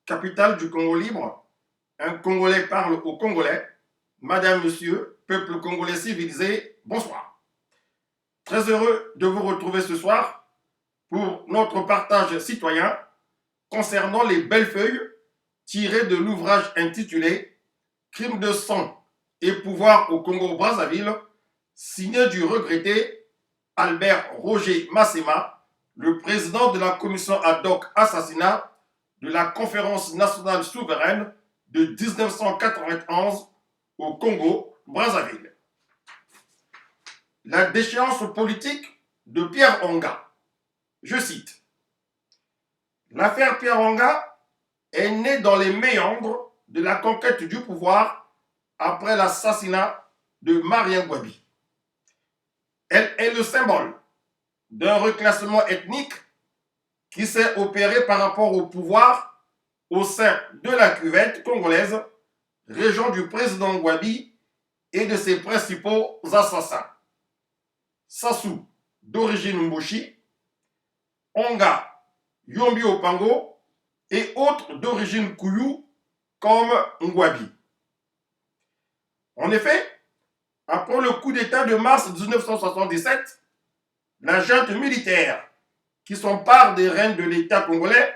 capitale du Congo libre, un Congolais parle au Congolais. Madame, Monsieur, peuple congolais civilisé, bonsoir. Très heureux de vous retrouver ce soir pour notre partage citoyen concernant les belles feuilles tirées de l'ouvrage intitulé Crimes de sang et pouvoir au Congo-Brazzaville, signé du regretté Albert Roger Massema, le président de la commission ad hoc assassinat de la Conférence nationale souveraine de 1991 au Congo-Brazzaville. La déchéance politique de Pierre Onga. Je cite. L'affaire Pierre Onga est née dans les méandres de la conquête du pouvoir après l'assassinat de Marien Ngouabi. Elle est le symbole d'un reclassement ethnique qui s'est opéré par rapport au pouvoir au sein de la cuvette congolaise, région du président Ngouabi et de ses principaux assassins. Sassou, d'origine Mboshi, Onga, Yombi Opango et autres d'origine Kouyou comme Ngouabi. En effet, après le coup d'État de mars 1977, la junte militaire qui s'empare des rênes de l'État congolais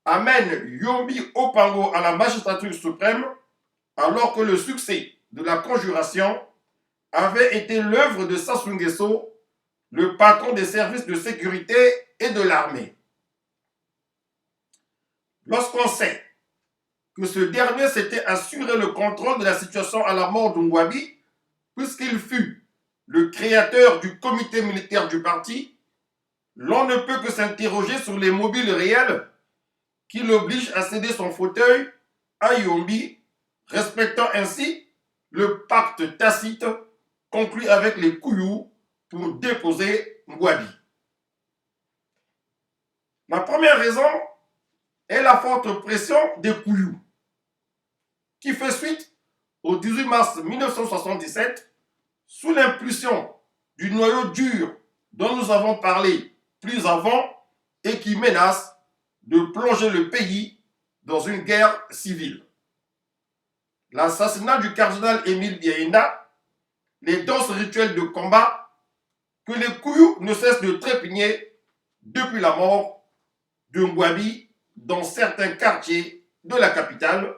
amène Yombi Opango à la magistrature suprême alors que le succès de la conjuration avait été l'œuvre de Sassou Nguesso, le patron des services de sécurité et de l'armée. Lorsqu'on sait que ce dernier s'était assuré le contrôle de la situation à la mort de Ngouabi, puisqu'il fut le créateur du comité militaire du parti, l'on ne peut que s'interroger sur les mobiles réels qui l'obligent à céder son fauteuil à Yombi, respectant ainsi le pacte tacite conclu avec les Kouyou pour déposer Ngouabi. La première raison est la forte pression des Kouyou, qui fait suite au 18 mars 1977 sous l'impulsion du noyau dur dont nous avons parlé plus avant et qui menace de plonger le pays dans une guerre civile. L'assassinat du cardinal Émile Biaïna, les danses rituelles de combat que les Kouyou ne cessent de trépigner depuis la mort de Ngouabi dans certains quartiers de la capitale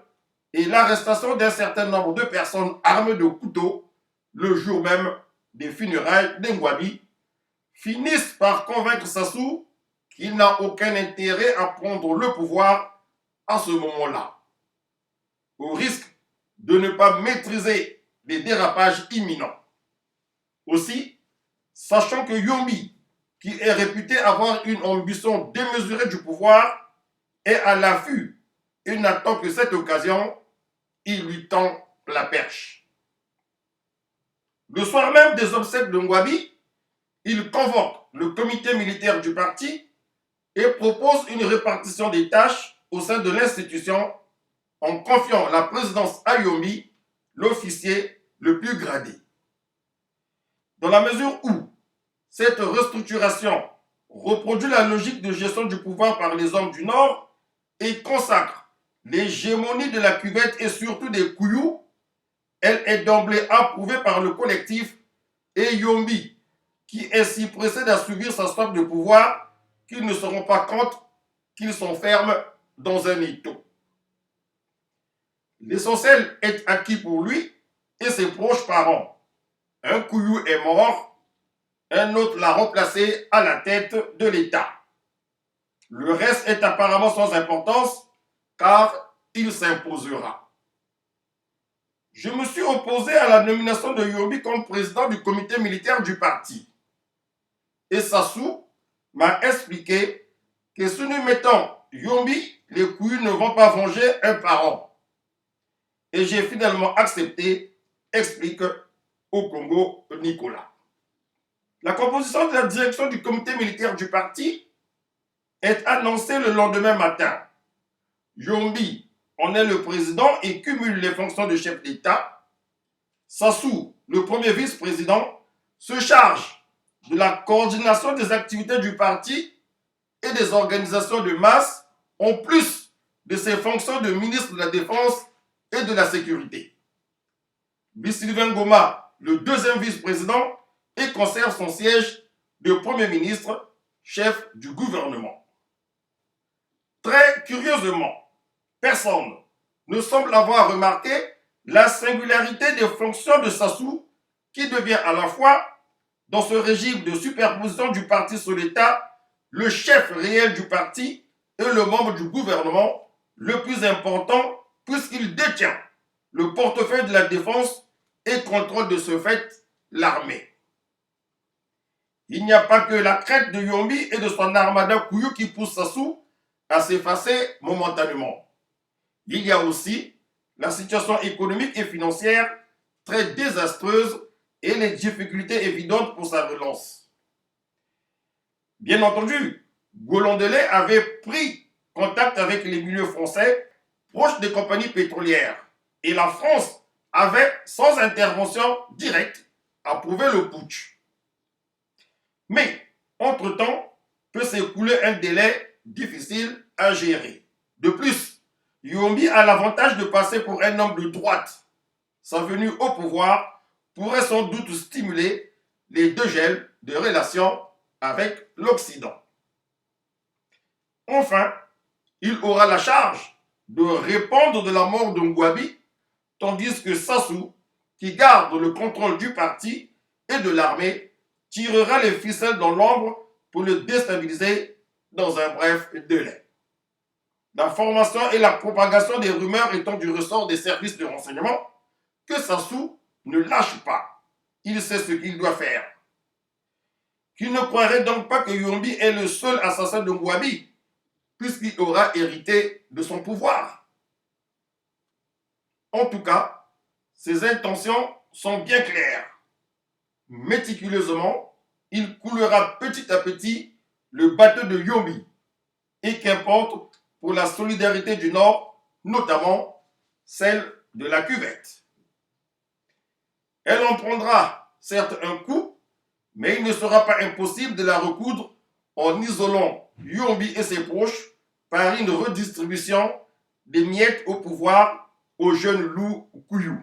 et l'arrestation d'un certain nombre de personnes armées de couteaux le jour même des funérailles de Ngouabi finissent par convaincre Sassou qu'il n'a aucun intérêt à prendre le pouvoir à ce moment-là, au risque de ne pas maîtriser les dérapages imminents. Aussi, sachant que Yombi, qui est réputé avoir une ambition démesurée du pouvoir, est à l'affût et n'attend que cette occasion, il lui tend la perche. Le soir même des obsèques de Ngouabi, il convoque le comité militaire du parti et propose une répartition des tâches au sein de l'institution en confiant la présidence à Yombi, l'officier le plus gradé. Dans la mesure où cette restructuration reproduit la logique de gestion du pouvoir par les hommes du Nord et consacre l'hégémonie de la cuvette et surtout des Kouyou, elle est d'emblée approuvée par le collectif et Yombi, qui est si pressé d'assouvir sa soif de pouvoir qu'ils ne se rendent pas compte qu'ils s'enferment dans un étau. L'essentiel est acquis pour lui et ses proches parents. Un Kouyou est mort, un autre l'a remplacé à la tête de l'État. Le reste est apparemment sans importance car il s'imposera. Je me suis opposé à la nomination de Yombi comme président du comité militaire du parti. Et Sassou m'a expliqué que si nous mettons Yombi, les Kouyou ne vont pas venger un parent. Et j'ai finalement accepté, explique au Congo Nicolas. La composition de la direction du comité militaire du parti est annoncée le lendemain matin. Yombi en est le président et cumule les fonctions de chef d'État. Sassou, le premier vice-président, se charge de la coordination des activités du parti et des organisations de masse, en plus de ses fonctions de ministre de la Défense et de la Sécurité. Sylvain Ngoma, le deuxième vice-président, et conserve son siège de Premier ministre, chef du gouvernement. Très curieusement, personne ne semble avoir remarqué la singularité des fonctions de Sassou, qui devient à la fois, dans ce régime de superposition du parti sur l'État, le chef réel du parti et le membre du gouvernement le plus important, puisqu'il détient le portefeuille de la défense et contrôle de ce fait l'armée. Il n'y a pas que la crête de Yombi et de son armada Kouyou qui pousse Sassou à s'effacer momentanément. Il y a aussi la situation économique et financière très désastreuse et les difficultés évidentes pour sa relance. Bien entendu, Golondelé avait pris contact avec les milieux français proches des compagnies pétrolières et la France avait, sans intervention directe, approuvé le putsch. Mais, entre-temps, peut s'écouler un délai difficile à gérer. De plus, Yombi a l'avantage de passer pour un homme de droite. Sa venue au pouvoir pourrait sans doute stimuler les dégels de relations avec l'Occident. Enfin, il aura la charge de répondre de la mort de Ngouabi, tandis que Sassou, qui garde le contrôle du parti et de l'armée, tirera les ficelles dans l'ombre pour le déstabiliser dans un bref délai. La formation et la propagation des rumeurs étant du ressort des services de renseignement, que Sassou ne lâche pas. Il sait ce qu'il doit faire. Qu'il ne croirait donc pas que Yombi est le seul assassin de Ngouabi, puisqu'il aura hérité de son pouvoir. En tout cas, ses intentions sont bien claires. Méticuleusement, il coulera petit à petit le bateau de Yombi, et qu'importe pour la solidarité du Nord, notamment celle de la cuvette. Elle en prendra certes un coup, mais il ne sera pas impossible de la recoudre en isolant Yombi et ses proches par une redistribution des miettes au pouvoir au jeune loup Kouyou.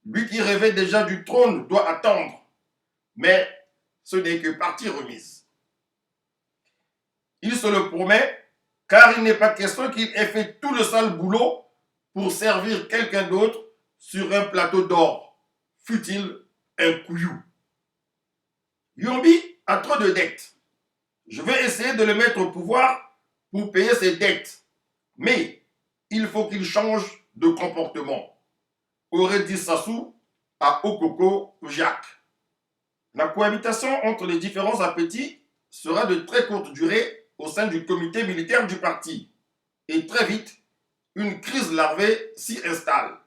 Lui qui rêvait déjà du trône doit attendre, mais ce n'est que partie remise. Il se le promet, car il n'est pas question qu'il ait fait tout le sale boulot pour servir quelqu'un d'autre sur un plateau d'or, fût-il un Kouyou. Yombi a trop de dettes. Je vais essayer de le mettre au pouvoir pour payer ses dettes. Mais il faut qu'il change de comportement, aurait dit Sassou à Okoko Jacques. La cohabitation entre les différents appétits sera de très courte durée au sein du comité militaire du parti. Et très vite, une crise larvée s'y installe.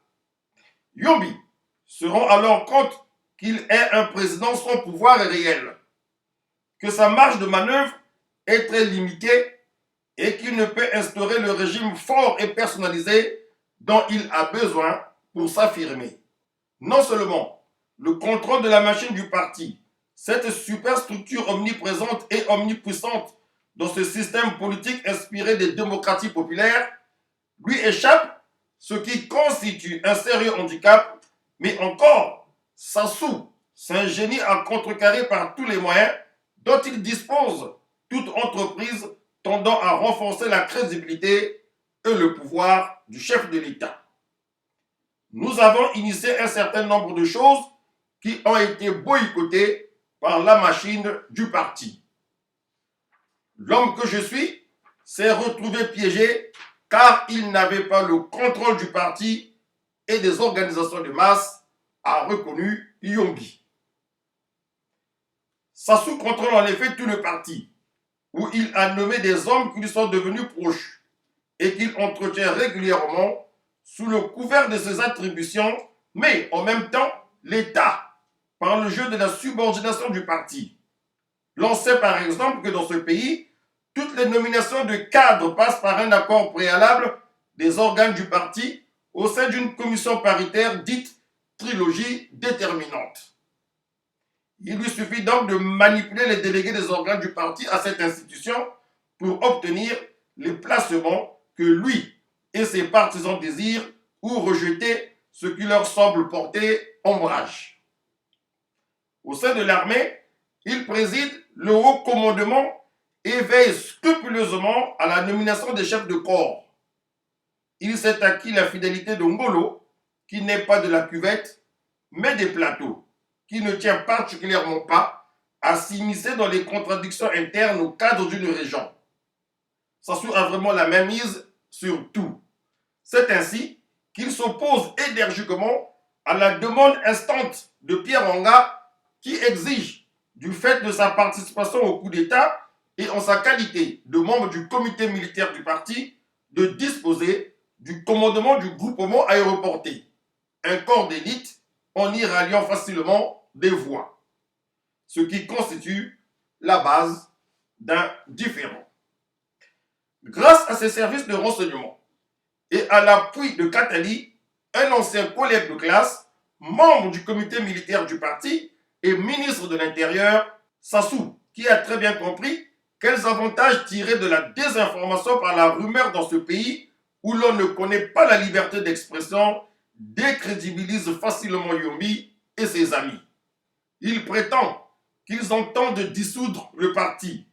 Yombi se rend alors compte qu'il est un président sans pouvoir réel, que sa marge de manœuvre est très limitée et qu'il ne peut instaurer le régime fort et personnalisé dont il a besoin pour s'affirmer. Non seulement le contrôle de la machine du parti, cette superstructure omniprésente et omnipuissante dans ce système politique inspiré des démocraties populaires, lui échappe, ce qui constitue un sérieux handicap, mais encore, Sassou s'ingénie à contrecarrer par tous les moyens dont il dispose toute entreprise tendant à renforcer la crédibilité et le pouvoir du chef de l'État. Nous avons initié un certain nombre de choses qui ont été boycottées par la machine du parti. L'homme que je suis s'est retrouvé piégé car il n'avait pas le contrôle du parti et des organisations de masse, a reconnu Yombi. Sassou contrôle en effet tout le parti, où il a nommé des hommes qui lui sont devenus proches et qu'il entretient régulièrement sous le couvert de ses attributions, mais en même temps l'État, par le jeu de la subordination du parti. L'on sait par exemple que dans ce pays, toutes les nominations de cadres passent par un accord préalable des organes du parti au sein d'une commission paritaire dite trilogie déterminante. Il lui suffit donc de manipuler les délégués des organes du parti à cette institution pour obtenir les placements que lui et ses partisans désirent ou rejeter ce qui leur semble porter ombrage. Au sein de l'armée, il préside le haut commandement et veille scrupuleusement à la nomination des chefs de corps. Il s'est acquis la fidélité de Ngolo, qui n'est pas de la cuvette, mais des plateaux, qui ne tient particulièrement pas à s'immiscer dans les contradictions internes au cadre d'une région. Sassou a vraiment la même mise sur tout. C'est ainsi qu'il s'oppose énergiquement à la demande instante de Pierre Anga qui exige, du fait de sa participation au coup d'État et en sa qualité de membre du comité militaire du parti, de disposer du commandement du groupement aéroporté, un corps d'élite en y ralliant facilement des voix, ce qui constitue la base d'un différend. Grâce à ses services de renseignement et à l'appui de Katali, un ancien collègue de classe, membre du comité militaire du parti et ministre de l'Intérieur, Sassou, qui a très bien compris quels avantages tirer de la désinformation par la rumeur dans ce pays où l'on ne connaît pas la liberté d'expression, décrédibilise facilement Yombi et ses amis. Il prétend qu'ils entendent dissoudre le parti,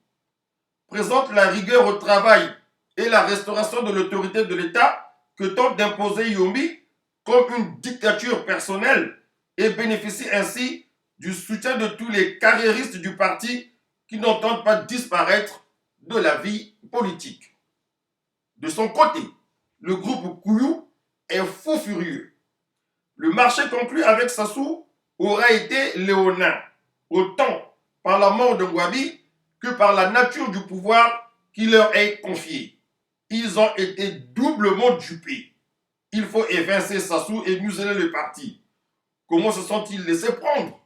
présente la rigueur au travail et la restauration de l'autorité de l'État que tente d'imposer Yombi comme une dictature personnelle et bénéficie ainsi du soutien de tous les carriéristes du parti qui n'entendent pas disparaître de la vie politique. De son côté, le groupe Kouyou est fou furieux. Le marché conclu avec Sassou aura été léonin, autant par la mort de Ngouabi que par la nature du pouvoir qui leur est confié. Ils ont été doublement dupés. Il faut évincer Sassou et museler le parti. Comment se sont-ils laissés prendre?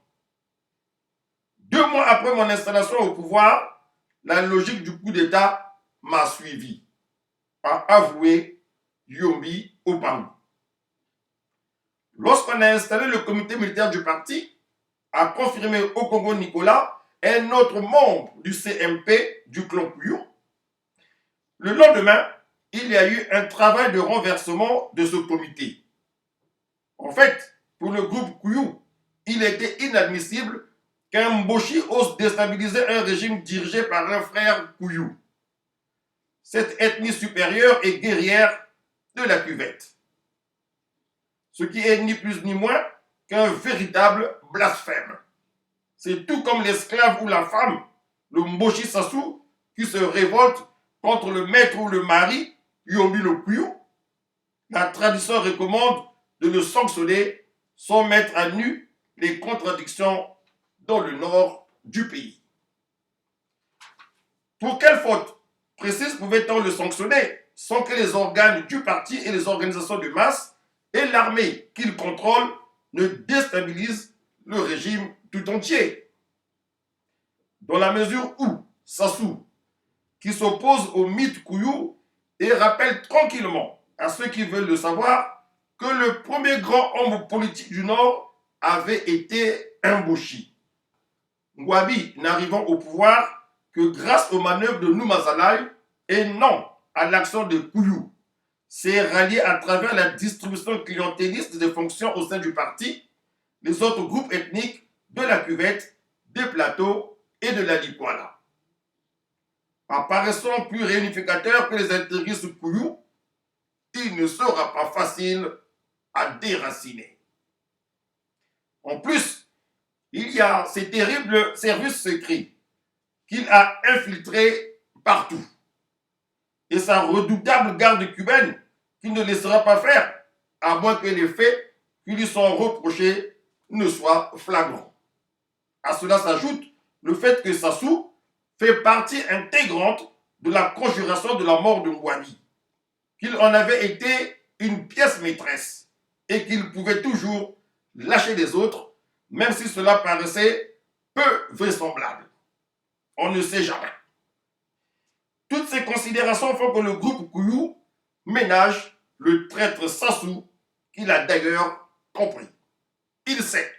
2 mois après mon installation au pouvoir, la logique du coup d'État m'a suivi, a avoué Yombi Opangu. Lorsqu'on a installé le comité militaire du parti, a confirmé Okongo Nicolas, un autre membre du CMP du clan Kouyou, le lendemain, il y a eu un travail de renversement de ce comité. En fait, pour le groupe Kouyou, il était inadmissible qu'un Mboshi ose déstabiliser un régime dirigé par un frère Kouyou. Cette ethnie supérieure et guerrière de la cuvette. Ce qui est ni plus ni moins qu'un véritable blasphème. C'est tout comme l'esclave ou la femme, le Mboshi Sassou, qui se révolte contre le maître ou le mari, Yombi le Kouyou. La tradition recommande de le sanctionner sans mettre à nu les contradictions dans le nord du pays. Pour quelle faute précise pouvait-on le sanctionner sans que les organes du parti et les organisations de masse et l'armée qu'il contrôle ne déstabilisent le régime tout entier? Dans la mesure où Sassou, qui s'oppose au mythe Kouyou et rappelle tranquillement à ceux qui veulent le savoir que le premier grand homme politique du Nord avait été un Mboshi. Ngouabi n'arrivant au pouvoir que grâce aux manœuvres de Noumazalaï et non à l'action de Kouyou, s'est rallié à travers la distribution clientéliste des fonctions au sein du parti, les autres groupes ethniques de la cuvette, des plateaux et de la Likwala. Apparaissant plus réunificateur que les intégristes Kouyou, il ne sera pas facile à déraciner. En plus, il y a ces terribles services secrets qu'il a infiltrés partout. Et sa redoutable garde cubaine qu'il ne laissera pas faire, à moins que les faits qui lui sont reprochés ne soient flagrants. À cela s'ajoute le fait que Sassou fait partie intégrante de la conjuration de la mort de Ngouabi, qu'il en avait été une pièce maîtresse et qu'il pouvait toujours lâcher les autres, même si cela paraissait peu vraisemblable. On ne sait jamais. Toutes ces considérations font que le groupe Kouyou ménage le traître Sassou, qu'il a d'ailleurs compris. Il sait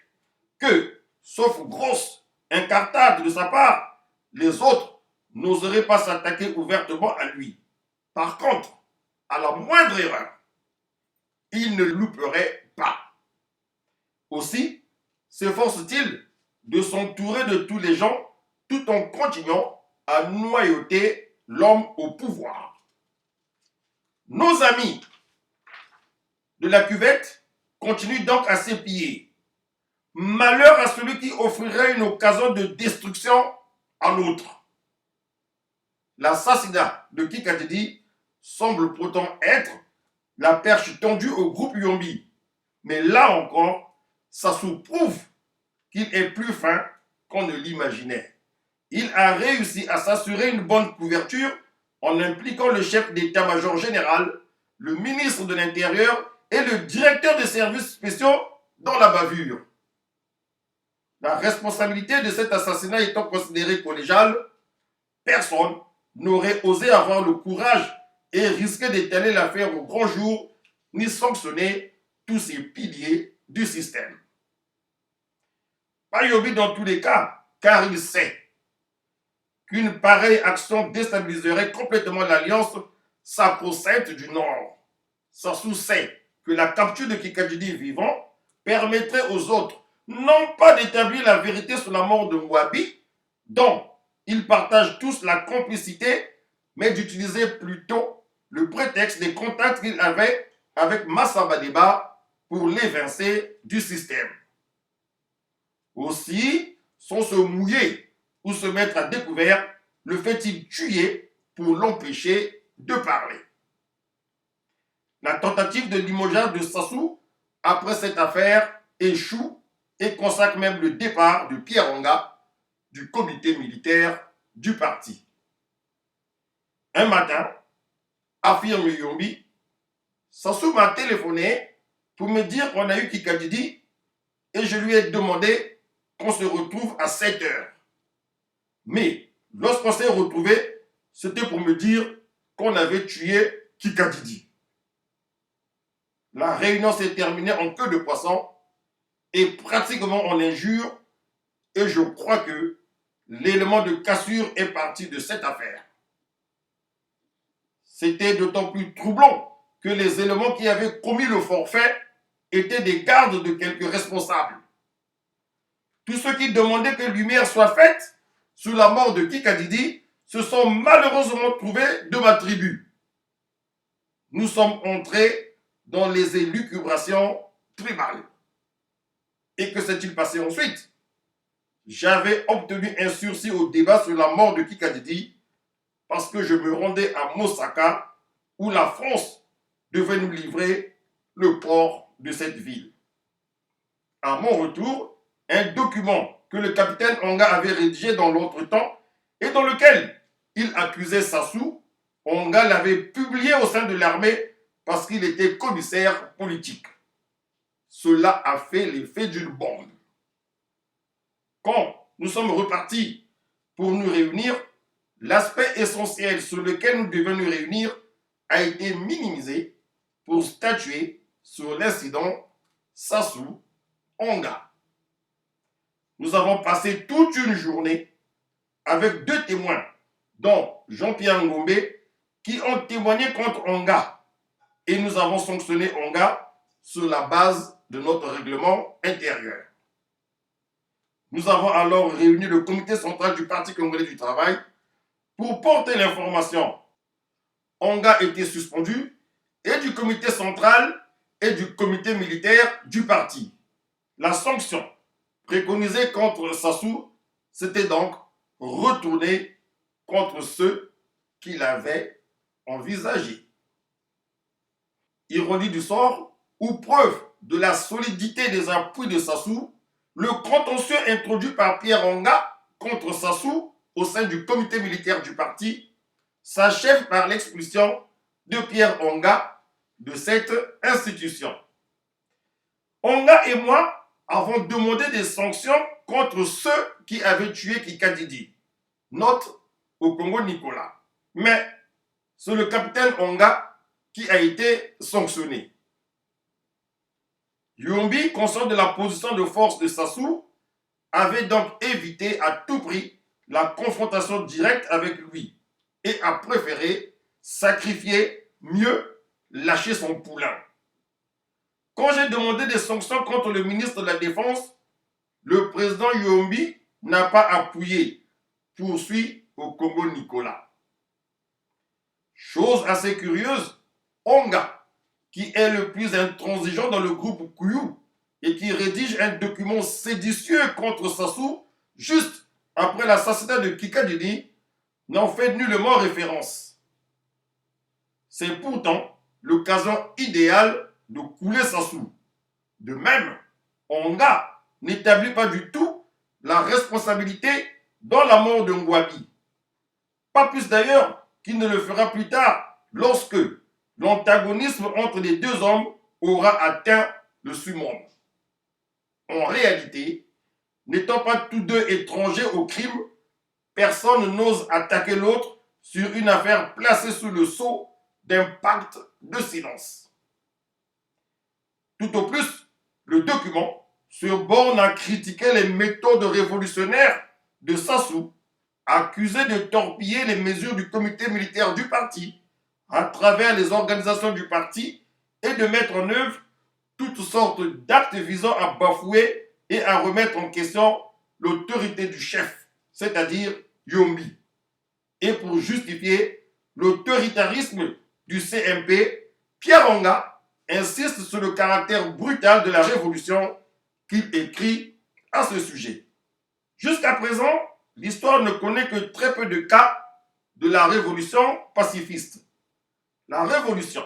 que, sauf grosse incartade de sa part, les autres n'oseraient pas s'attaquer ouvertement à lui. Par contre, à la moindre erreur. Il ne louperait pas. Aussi, s'efforce-t-il de s'entourer de tous les gens tout en continuant à noyauter l'homme au pouvoir. Nos amis de la cuvette continuent donc à s'épier. Malheur à celui qui offrirait une occasion de destruction à l'autre. L'assassinat de Kikatidi semble pourtant être la perche tendue au groupe Yombi. Mais là encore, ça prouve qu'il est plus fin qu'on ne l'imaginait. Il a réussi à s'assurer une bonne couverture en impliquant le chef d'état-major général, le ministre de l'Intérieur et le directeur des services spéciaux dans la bavure. La responsabilité de cet assassinat étant considérée collégiale, personne n'aurait osé avoir le courage et risquer d'étaler l'affaire au grand jour, ni sanctionner tous ces piliers du système. Payobi dans tous les cas, car il sait qu'une pareille action déstabiliserait complètement l'alliance sacro-sainte du Nord. Sassou sait que la capture de Kikatidi vivant permettrait aux autres non pas d'établir la vérité sur la mort de Mwabi, dont ils partagent tous la complicité, mais d'utiliser plutôt le prétexte des contacts qu'il avait avec Massa Badeba pour l'évincer du système. Aussi, sans se mouiller ou se mettre à découvert, le fait-il tuer pour l'empêcher de parler. La tentative de limogeage de Sassou après cette affaire échoue et consacre même le départ de Pierre Onga du comité militaire du parti. Un matin, affirme Yombi, Sassou m'a téléphoné pour me dire qu'on a eu Kikatidi et je lui ai demandé qu'on se retrouve à 7 heures. Mais lorsqu'on s'est retrouvé, c'était pour me dire qu'on avait tué Kikatidi. La réunion s'est terminée en queue de poisson et pratiquement en injure, et je crois que l'élément de cassure est parti de cette affaire. C'était d'autant plus troublant que les éléments qui avaient commis le forfait étaient des gardes de quelques responsables. Tous ceux qui demandaient que lumière soit faite sur la mort de Kikatidi se sont malheureusement trouvés de ma tribu. Nous sommes entrés dans les élucubrations tribales. Et que s'est-il passé ensuite? J'avais obtenu un sursis au débat sur la mort de Kikatidi parce que je me rendais à Mosaka où la France devait nous livrer le port de cette ville. À mon retour, un document que le capitaine Onga avait rédigé dans l'autre temps et dans lequel il accusait Sassou, Onga l'avait publié au sein de l'armée parce qu'il était commissaire politique. Cela a fait l'effet d'une bombe. Quand nous sommes repartis pour nous réunir, l'aspect essentiel sur lequel nous devions nous réunir a été minimisé pour statuer sur l'incident Sassou-Onga. Nous avons passé toute une journée avec 2 témoins, dont Jean-Pierre Ngombe, qui ont témoigné contre Onga. Et nous avons sanctionné Onga sur la base de notre règlement intérieur. Nous avons alors réuni le comité central du Parti congolais du travail pour porter l'information. Onga était suspendu et du comité central et du comité militaire du parti. La sanction préconisée contre Sassou, c'était donc retourner contre ceux qui l'avaient envisagé. Ironie du sort, ou preuve de la solidité des appuis de Sassou, le contentieux introduit par Pierre Onga contre Sassou au sein du comité militaire du parti s'achève par l'expulsion de Pierre Onga de cette institution. Onga et moi avons demandé des sanctions contre ceux qui avaient tué Kikatidi. Note au Congo Nicolas. Mais c'est le capitaine Onga qui a été sanctionné. Yombi, conscient de la position de force de Sassou, avait donc évité à tout prix la confrontation directe avec lui et a préféré sacrifier mieux lâcher son poulain. Quand j'ai demandé des sanctions contre le ministre de la Défense, le président Yombi n'a pas appuyé, poursuit au Congo Nicolas. Chose assez curieuse, Onga, qui est le plus intransigeant dans le groupe Kouyou et qui rédige un document séditieux contre Sassou juste après l'assassinat de Kikadini, n'en fait nullement référence. C'est pourtant l'occasion idéale de couler Sassou. De même, Onga n'établit pas du tout la responsabilité dans la mort de Ngouabi. Pas plus d'ailleurs qu'il ne le fera plus tard lorsque l'antagonisme entre les deux hommes aura atteint le summum. En réalité, n'étant pas tous deux étrangers au crime, personne n'ose attaquer l'autre sur une affaire placée sous le sceau d'un pacte de silence. Tout au plus, le document se borne à critiquer les méthodes révolutionnaires de Sassou, accusé de torpiller les mesures du comité militaire du parti à travers les organisations du parti et de mettre en œuvre toutes sortes d'actes visant à bafouer et à remettre en question l'autorité du chef, c'est-à-dire Yombi. Et pour justifier l'autoritarisme du CMP, Pierre Onga insiste sur le caractère brutal de la révolution qu'il écrit à ce sujet. Jusqu'à présent, l'histoire ne connaît que très peu de cas de la révolution pacifiste. La révolution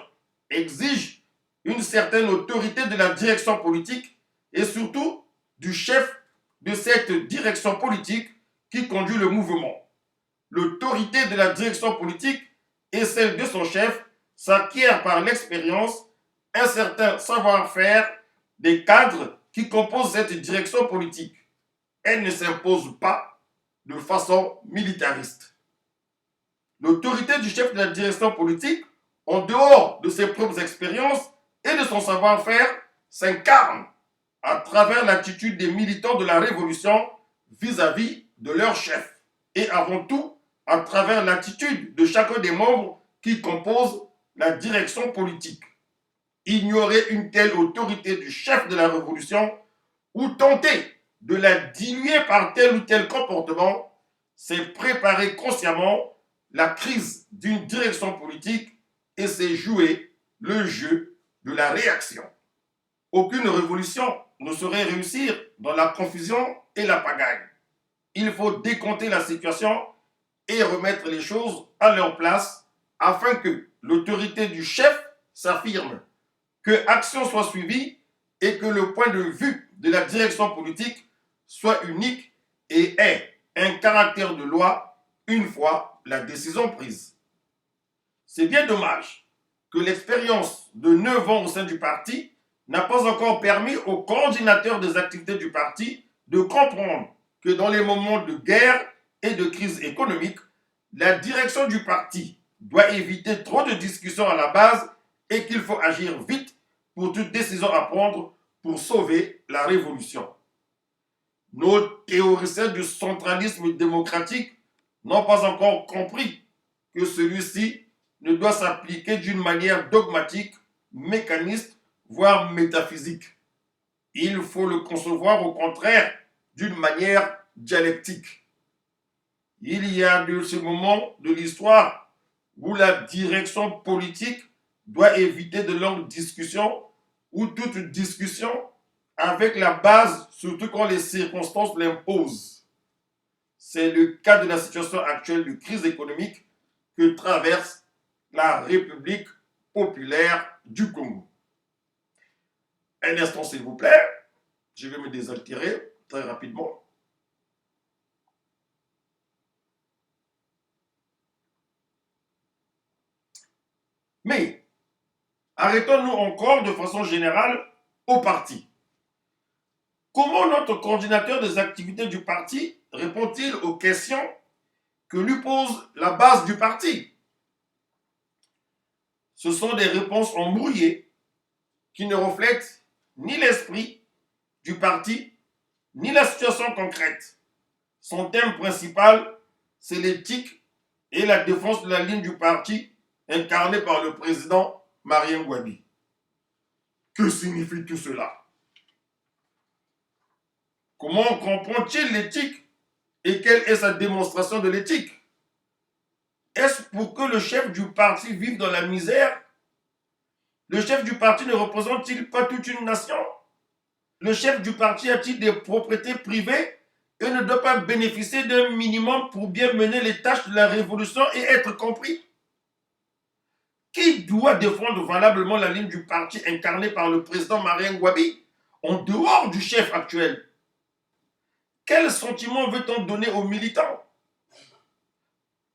exige une certaine autorité de la direction politique et surtout du chef de cette direction politique qui conduit le mouvement. L'autorité de la direction politique et celle de son chef s'acquiert par l'expérience, un certain savoir-faire des cadres qui composent cette direction politique. Elle ne s'impose pas de façon militariste. L'autorité du chef de la direction politique, en dehors de ses propres expériences et de son savoir-faire, s'incarne à travers l'attitude des militants de la révolution vis-à-vis de leur chef et avant tout à travers l'attitude de chacun des membres qui composent la direction politique. Ignorer une telle autorité du chef de la révolution ou tenter de la diluer par tel ou tel comportement, c'est préparer consciemment la crise d'une direction politique et c'est jouer le jeu de la réaction. Aucune révolution ne saurait réussir dans la confusion et la pagaille. Il faut décompter la situation et remettre les choses à leur place afin que l'autorité du chef s'affirme, que action soit suivie et que le point de vue de la direction politique soit unique et ait un caractère de loi une fois la décision prise. C'est bien dommage que l'expérience de 9 ans au sein du parti n'a pas encore permis aux coordinateurs des activités du parti de comprendre que dans les moments de guerre et de crise économique, la direction du parti doit éviter trop de discussions à la base et qu'il faut agir vite pour toute décision à prendre pour sauver la révolution. Nos théoriciens du centralisme démocratique n'ont pas encore compris que celui-ci ne doit s'appliquer d'une manière dogmatique, mécaniste, voire métaphysique. Il faut le concevoir au contraire d'une manière dialectique. Il y a de ce moment de l'histoire où la direction politique doit éviter de longues discussions ou toute discussion avec la base, surtout quand les circonstances l'imposent. C'est le cas de la situation actuelle de crise économique que traverse la République populaire du Congo. Un instant, s'il vous plaît. Je vais me désaltérer très rapidement. Mais, arrêtons-nous encore de façon générale au parti. Comment notre coordinateur des activités du parti répond-il aux questions que lui pose la base du parti? Ce sont des réponses embrouillées qui ne reflètent ni l'esprit du parti, ni la situation concrète. Son thème principal, c'est l'éthique et la défense de la ligne du parti incarnée par le président Marien Ngouabi. Que signifie tout cela? Comment comprend-il l'éthique et quelle est sa démonstration de l'éthique? Est-ce pour que le chef du parti vive dans la misère? Le chef du parti ne représente-t-il pas toute une nation? Le chef du parti a-t-il des propriétés privées et ne doit pas bénéficier d'un minimum pour bien mener les tâches de la révolution et être compris? Qui doit défendre valablement la ligne du parti incarnée par le président Marien Ngouabi en dehors du chef actuel? Quel sentiment veut-on donner aux militants?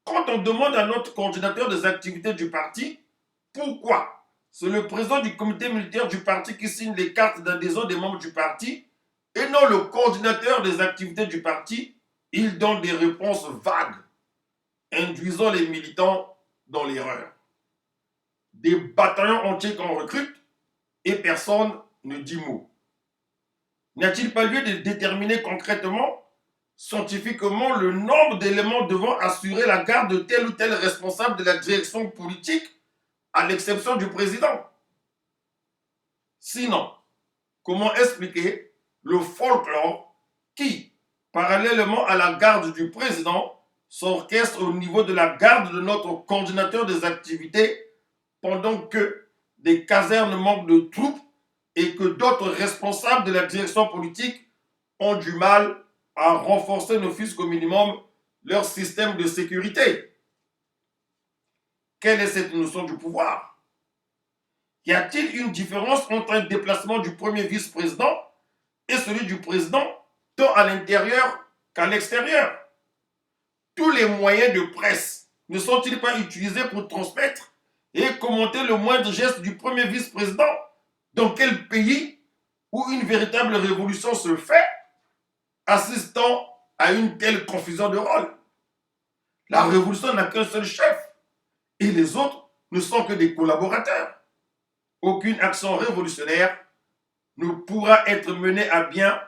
Quand on demande à notre coordinateur des activités du parti, pourquoi c'est le président du comité militaire du parti qui signe les cartes d'adhésion des membres du parti et non le coordinateur des activités du parti, il donne des réponses vagues, induisant les militants dans l'erreur. Des bataillons entiers qu'on recrute et personne ne dit mot. N'y a-t-il pas lieu de déterminer concrètement, scientifiquement, le nombre d'éléments devant assurer la garde de tel ou tel responsable de la direction politique, à l'exception du président? Sinon, comment expliquer le folklore qui, parallèlement à la garde du président, s'orchestre au niveau de la garde de notre coordinateur des activités pendant que des casernes manquent de troupes et que d'autres responsables de la direction politique ont du mal à renforcer, ne fût-ce qu'au minimum, leur système de sécurité? Quelle est cette notion du pouvoir? Y a-t-il une différence entre un déplacement du premier vice-président et celui du président, tant à l'intérieur qu'à l'extérieur? Tous les moyens de presse ne sont-ils pas utilisés pour transmettre et commenter le moindre geste du premier vice-président? Dans quel pays où une véritable révolution se fait, assistant à une telle confusion de rôles? La révolution n'a qu'un seul chef et les autres ne sont que des collaborateurs. Aucune action révolutionnaire ne pourra être menée à bien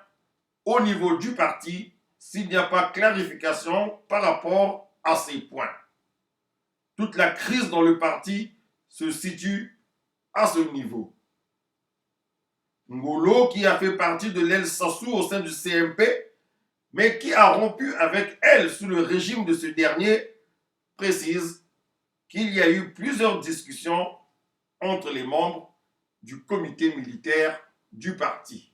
au niveau du parti s'il n'y a pas clarification par rapport à ces points. Toute la crise dans le parti se situe à ce niveau. Ngolo, qui a fait partie de l'aile Sassou au sein du CMP, mais qui a rompu avec elle sous le régime de ce dernier, précise qu'il y a eu plusieurs discussions entre les membres du comité militaire du parti.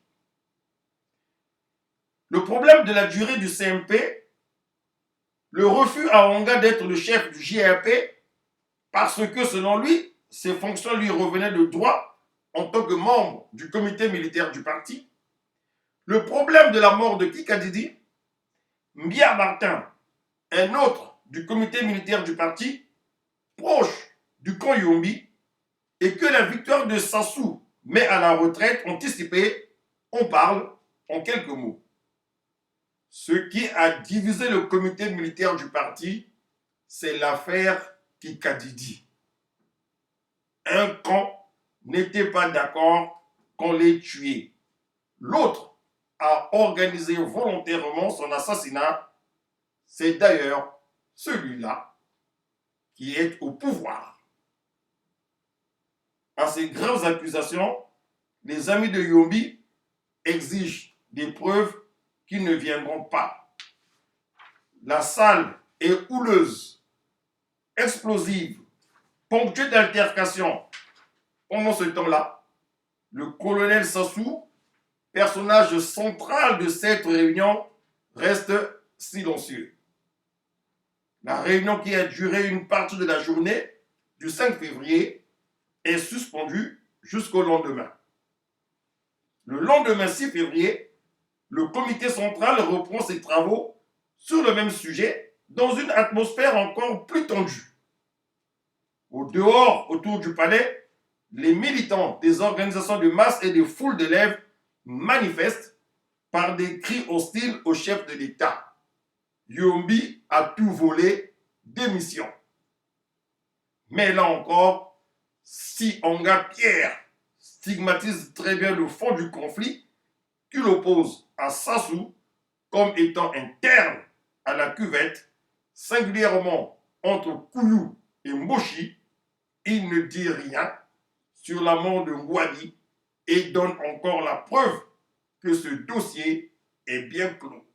Le problème de la durée du CMP, le refus à Onga d'être le chef du JRP, parce que selon lui, ses fonctions lui revenaient de droit en tant que membre du comité militaire du parti. Le problème de la mort de Kikadidi, Mbia Martin, un autre du comité militaire du parti, proche du camp Yombi, et que la victoire de Sassou met à la retraite anticipée, on parle en quelques mots. Ce qui a divisé le comité militaire du parti, c'est l'affaire Kikadidi. Un camp n'était pas d'accord qu'on l'ait tué. L'autre a organisé volontairement son assassinat. C'est d'ailleurs celui-là qui est au pouvoir. À ces graves accusations, les amis de Yombi exigent des preuves qui ne viendront pas. La salle est houleuse, explosive, ponctuée d'altercations. Pendant ce temps-là, le colonel Sassou, personnage central de cette réunion, reste silencieux. La réunion, qui a duré une partie de la journée du 5 février, est suspendue jusqu'au lendemain. Le lendemain 6 février, le comité central reprend ses travaux sur le même sujet dans une atmosphère encore plus tendue. Au dehors, autour du palais, les militants des organisations de masse et des foules d'élèves manifestent par des cris hostiles au chef de l'État. Yombi a tout volé, démission. Mais là encore, si Onga Pierre stigmatise très bien le fond du conflit qu'il oppose à Sassou comme étant interne à la cuvette, singulièrement entre Kouyou et Moshi, il ne dit rien sur la mort de Ngouabi et donne encore la preuve que ce dossier est bien clos.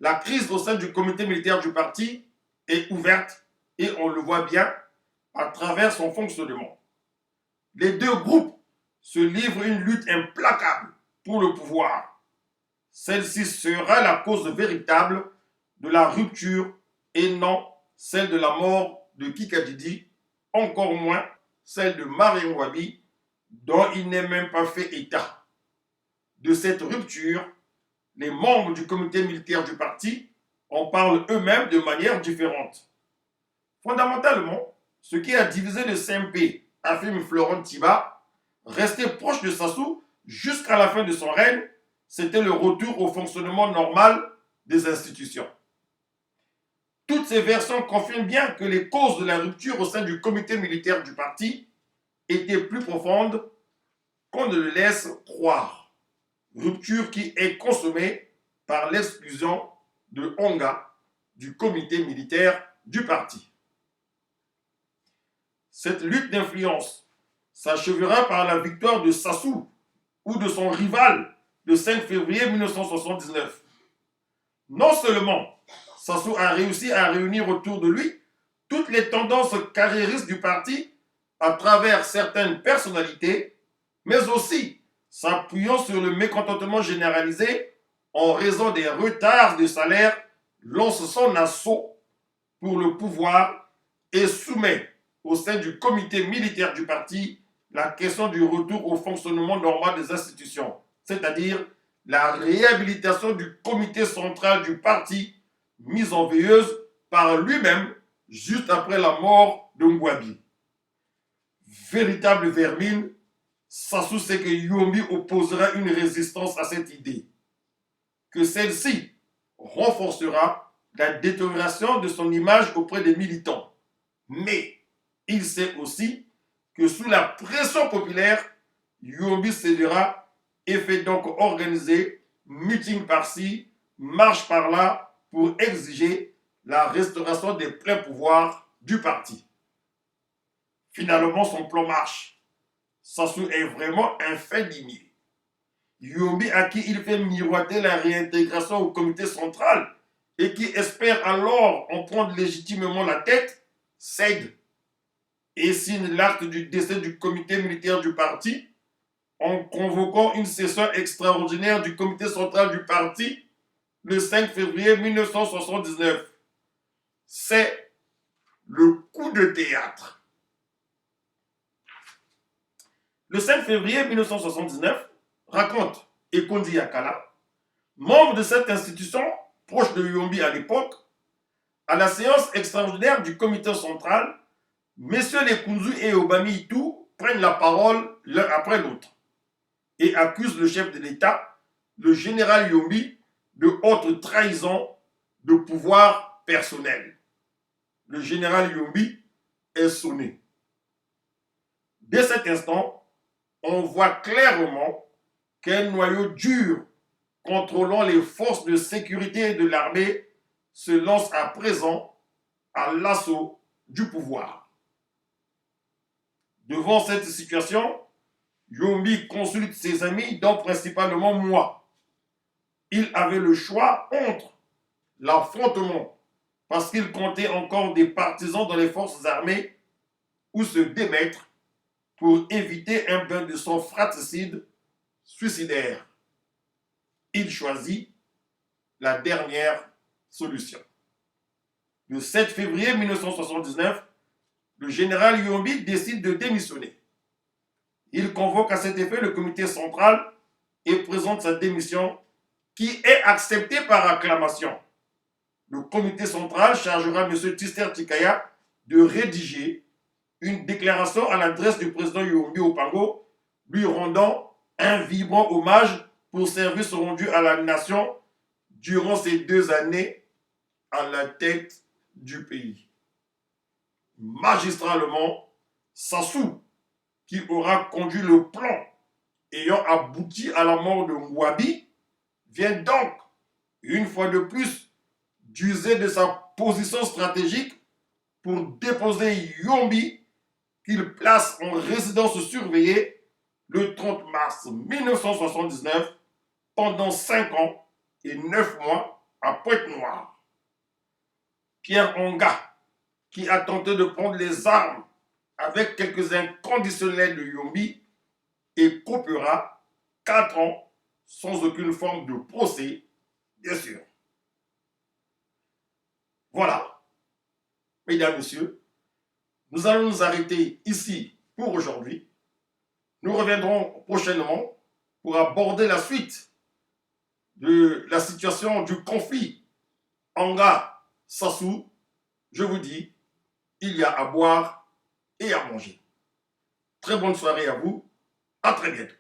La crise au sein du comité militaire du parti est ouverte et on le voit bien à travers son fonctionnement. Les deux groupes se livrent une lutte implacable pour le pouvoir. Celle-ci sera la cause véritable de la rupture et non celle de la mort de Kikadidi, encore moins celle de Marie Ngouabi, dont il n'est même pas fait état. De cette rupture, les membres du comité militaire du parti en parlent eux-mêmes de manière différente. Fondamentalement, ce qui a divisé le CMP, affirme Florent Tiba, resté proche de Sassou jusqu'à la fin de son règne, c'était le retour au fonctionnement normal des institutions. Toutes ces versions confirment bien que les causes de la rupture au sein du comité militaire du parti étaient plus profondes qu'on ne le laisse croire. Rupture qui est consommée par l'exclusion de Onga du comité militaire du parti. Cette lutte d'influence s'achèvera par la victoire de Sassou ou de son rival le 5 février 1979. Non seulement Sassou a réussi à réunir autour de lui toutes les tendances carriéristes du parti à travers certaines personnalités, mais aussi s'appuyant sur le mécontentement généralisé en raison des retards de salaire, lance son assaut pour le pouvoir et soumet au sein du comité militaire du parti la question du retour au fonctionnement normal des institutions, c'est-à-dire la réhabilitation du comité central du parti mise en veilleuse par lui-même juste après la mort de Ngouabi. Véritable vermine, Sassou sait que Yombi opposera une résistance à cette idée, que celle-ci renforcera la détérioration de son image auprès des militants. Mais il sait aussi que sous la pression populaire, Yombi cédera et fait donc organiser meeting par-ci, marche par-là pour exiger la restauration des pleins pouvoirs du parti. Finalement, son plan marche. Sassou est vraiment un fait digné. Yombi, à qui il fait miroiter la réintégration au comité central et qui espère alors en prendre légitimement la tête, cède et signe l'acte du décès du comité militaire du parti en convoquant une session extraordinaire du comité central du parti le 5 février 1979. C'est le coup de théâtre. Le 5 février 1979, raconte Ekondi Yakala, membre de cette institution, proche de Yombi à l'époque, à la séance extraordinaire du comité central, messieurs Lekunzu et Obami Itou prennent la parole l'un après l'autre et accusent le chef de l'État, le général Yombi, de haute trahison de pouvoir personnel. Le général Yombi est sonné. Dès cet instant, on voit clairement qu'un noyau dur contrôlant les forces de sécurité de l'armée se lance à présent à l'assaut du pouvoir. Devant cette situation, Yombi consulte ses amis, dont principalement moi. Il avait le choix entre l'affrontement, parce qu'il comptait encore des partisans dans les forces armées, ou se démettre pour éviter un bain de sang fratricide suicidaire. Il choisit la dernière solution. Le 7 février 1979, le général Yombi décide de démissionner. Il convoque à cet effet le comité central et présente sa démission qui est acceptée par acclamation. Le comité central chargera M. Tister Tikaya de rédiger une déclaration à l'adresse du président Yombi Opango, lui rendant un vibrant hommage pour services rendus à la nation durant ces 2 années à la tête du pays. Magistralement, Sassou, qui aura conduit le plan ayant abouti à la mort de Ngouabi, vient donc, une fois de plus, d'user de sa position stratégique pour déposer Yombi, qu'il place en résidence surveillée le 30 mars 1979 pendant 5 ans et 9 mois à Pointe-Noire. Pierre Onga, qui a tenté de prendre les armes avec quelques inconditionnels de Yombi, et coupera 4 ans sans aucune forme de procès, bien sûr. Voilà, mesdames, messieurs, nous allons nous arrêter ici pour aujourd'hui. Nous reviendrons prochainement pour aborder la suite de la situation du conflit Anga-Sassou. Je vous dis, il y a à boire et à manger. Très bonne soirée à vous. À très bientôt.